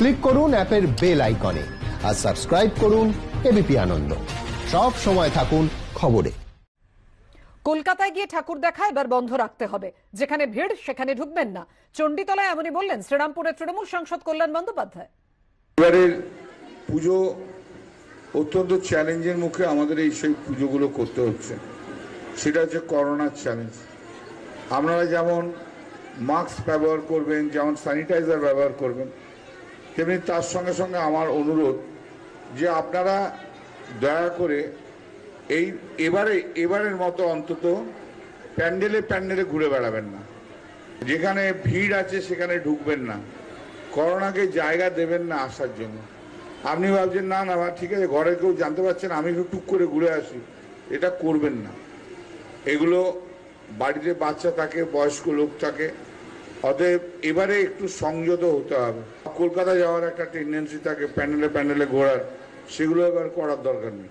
Click করুন অ্যাপের bell আইকনে আর সাবস্ক্রাইব করুন এবিপি আনন্দ। সব সময় থাকুন খবরে। কলকাতায় গিয়ে ঠাকুর দেখা এবার বন্ধ রাখতে হবে, যেখানে ভিড় সেখানে ঢুকবেন না। চণ্ডীতলায় এমনই বললেন শ্রীরামপুরের তৃণমূল সাংসদ কল্যাণ বন্দ্যোপাধ্যায়। এবারের পুজো অত্যন্ত চ্যালেঞ্জের মুখে আমাদের এই সেই পুজোগুলো করতে হচ্ছে। সেটা হচ্ছে করোনার চ্যালেঞ্জ। আপনারা যেমন মাস্ক ব্যবহার করবেন, যেমন স্যানিটাইজার ব্যবহার করবেন, তেমনি তার সঙ্গে সঙ্গে আমার অনুরোধ যে আপনারা দয়া করে এবারের মতো অন্তত প্যান্ডেলে ঘুরে বেড়াবেন না। যেখানে ভিড় আছে সেখানে ঢুকবেন না। করোনাকে জায়গা দেবেন না আসার জন্য। আপনি ভাবছেন না ঠিক আছে, ঘরে কেউ জানতে পারছেন, আমি একটু টুক করে ঘুরে আসি, এটা করবেন না। এগুলো বাড়িতে বাচ্চা থাকে, বয়স্ক লোক থাকে, অতএব এবারে একটু সংযত হতে হবে। কলকাতা যাওয়ার একটা টেন্ডেন্সি থাকে প্যান্ডেলে ঘোরার, সেগুলো এবার করার দরকার নেই।